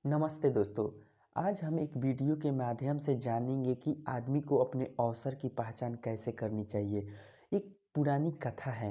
नमस्ते दोस्तों। आज हम एक वीडियो के माध्यम से जानेंगे कि आदमी को अपने अवसर की पहचान कैसे करनी चाहिए। एक पुरानी कथा है।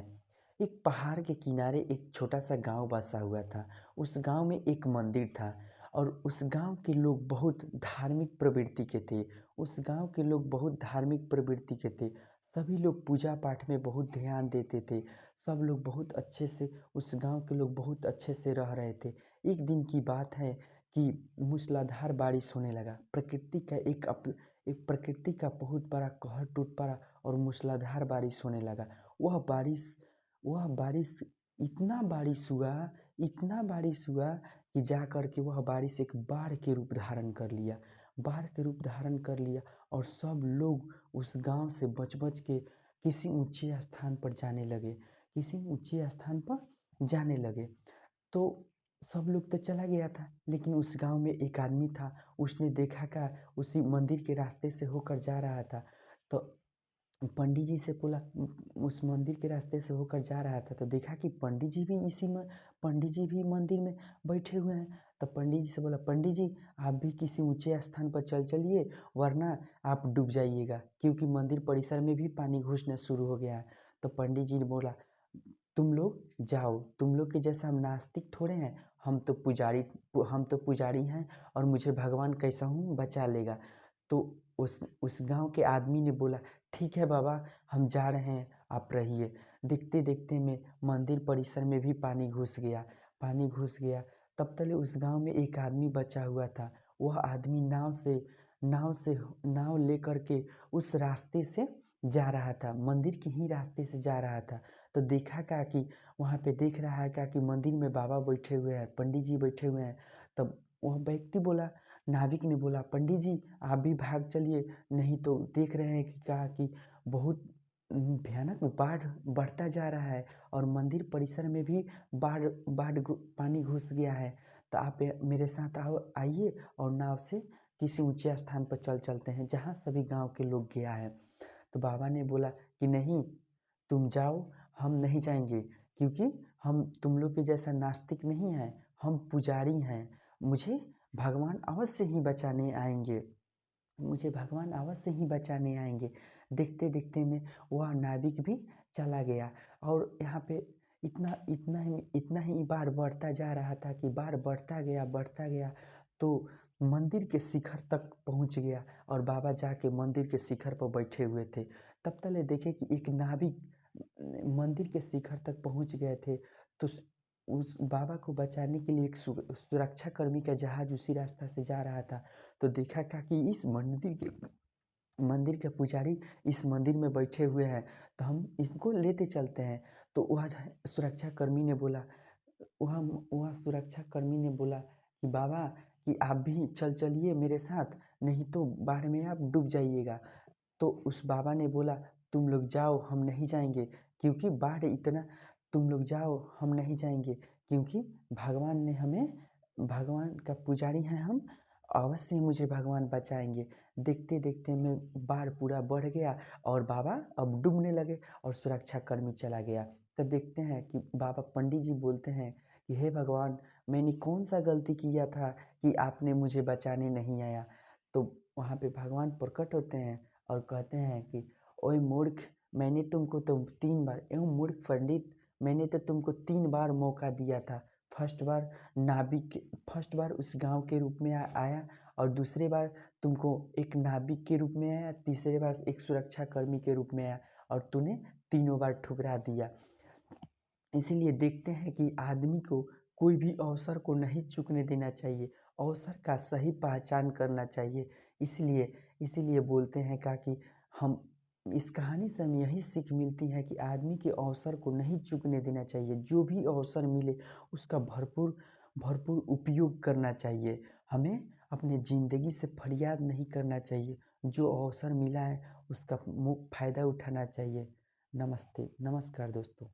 एक पहाड़ के किनारे एक छोटा सा गांव बसा हुआ था। उस गांव में एक मंदिर था और उस गांव के लोग बहुत धार्मिक प्रवृत्ति के थे। उस गांव के लोग बहुत धार्मिक प्रवृत्ति के थे। सभी लोग पूजा पाठ में बहुत ध्यान देते थे। सब लोग बहुत अच्छे से उस गांव के लोग बहुत अच्छे से रह रहे थे। एक दिन की बात है कि मूसलाधार बारिश होने लगा। एक प्रकृति का बहुत बड़ा कहर टूट पड़ा और मूसलाधार बारिश होने लगा। वह बारिश इतना बारिश हुआ कि जा कर के वह बारिश एक बाढ़ के रूप धारण कर लिया। बाढ़ के रूप धारण कर लिया और सब लोग उस गांव से बच बच के किसी ऊंचे स्थान पर जाने लगे। किसी ऊंचे स्थान पर जाने लगे तो सब लोग तो चला गया था, लेकिन उस गांव में एक आदमी था। उसने देखा का उसी मंदिर के रास्ते से होकर जा रहा था। तो पंडित जी से बोला, उस मंदिर के रास्ते से होकर जा रहा था तो देखा कि पंडित जी भी मंदिर में बैठे हुए हैं। तो पंडित जी से बोला, पंडित जी आप भी किसी ऊंचे स्थान पर चलिए, वरना आप डूब जाइएगा, क्योंकि मंदिर परिसर में भी पानी घुसना शुरू हो गया है। तो पंडित जी ने बोला, तुम लोग जाओ, तुम लोग के जैसा हम नास्तिक थोड़े हैं। हम तो पुजारी हैं और मुझे भगवान कैसा हूँ बचा लेगा। तो उस गांव के आदमी ने बोला, ठीक है बाबा, हम जा रहे हैं, आप रहिए। देखते देखते में मंदिर परिसर में भी पानी घुस गया। तब तक उस गांव में एक आदमी बचा हुआ था। वह आदमी नाव लेकर के उस रास्ते से जा रहा था, मंदिर के ही रास्ते से जा रहा था। तो देखा क्या कि वहाँ पे देख रहा है क्या कि मंदिर में बाबा बैठे हुए हैं, पंडित जी बैठे हुए हैं। तब वह व्यक्ति बोला, नाविक ने बोला, पंडित जी आप भी भाग चलिए, नहीं तो देख रहे हैं कि कहा कि बहुत भयानक बाढ़ बढ़ता जा रहा है और मंदिर परिसर में भी पानी घुस गया है। तो आप मेरे साथ आइए और नाव से किसी ऊंचे स्थान पर चलते हैं जहाँ सभी गांव के लोग गया है। तो बाबा ने बोला कि नहीं, तुम जाओ, हम नहीं जाएंगे, क्योंकि हम तुम लोग के जैसा नास्तिक नहीं हैं, हम पुजारी हैं। मुझे भगवान अवश्य ही बचाने आएंगे, मुझे भगवान अवश्य ही बचाने आएंगे। देखते देखते में वह नाविक भी चला गया और यहाँ पे इतना ही बाढ़ बढ़ता जा रहा था कि बाढ़ बढ़ता गया तो मंदिर के शिखर तक पहुँच गया और बाबा जाके मंदिर के शिखर पर बैठे हुए थे। तब तक देखे कि एक नाविक मंदिर के शिखर तक पहुँच गए थे। तो उस बाबा को बचाने के लिए एक सुरक्षा कर्मी का जहाज उसी रास्ता से जा रहा था। तो देखा क्या कि इस मंदिर के पुजारी इस मंदिर में बैठे हुए हैं, तो हम इसको लेते चलते हैं। तो सुरक्षा कर्मी ने बोला वह वह सुरक्षा कर्मी ने बोला कि बाबा कि आप भी चलिए मेरे साथ, नहीं तो बाढ़ में आप डूब जाइएगा। तो उस बाबा ने बोला, तुम लोग जाओ, हम नहीं जाएंगे, क्योंकि बाढ़ इतना तुम लोग जाओ, हम नहीं जाएंगे, क्योंकि भगवान ने हमें, भगवान का पुजारी हैं हम, अवश्य मुझे भगवान बचाएंगे। देखते देखते में बाढ़ पूरा बढ़ गया और बाबा अब डूबने लगे और सुरक्षा कर्मी चला गया। तो देखते हैं कि बाबा पंडित जी बोलते हैं कि हे भगवान, मैंने कौन सा गलती किया था कि आपने मुझे बचाने नहीं आया। तो वहाँ पे भगवान प्रकट होते हैं और कहते हैं कि ओए मूर्ख, मैंने तुमको तो 3 बार, एवं मूर्ख पंडित, मैंने तो तुमको 3 बार मौका दिया था। फर्स्ट बार उस गांव के रूप में आया और दूसरे बार तुमको एक नाविक के रूप में आया, तीसरे बार एक सुरक्षा कर्मी के रूप में आया और तूने तीनों बार ठुकरा दिया। इसीलिए देखते हैं कि आदमी को कोई भी अवसर को नहीं चूकने देना चाहिए, अवसर का सही पहचान करना चाहिए। इसलिए इसीलिए बोलते हैं क्या कि हम इस कहानी से हमें यही सीख मिलती है कि आदमी के अवसर को नहीं चूकने देना चाहिए। जो भी अवसर मिले उसका भरपूर भरपूर उपयोग करना चाहिए। हमें अपने ज़िंदगी से फरियाद नहीं करना चाहिए। जो अवसर मिला है उसका फ़ायदा उठाना चाहिए। नमस्ते, नमस्कार दोस्तों।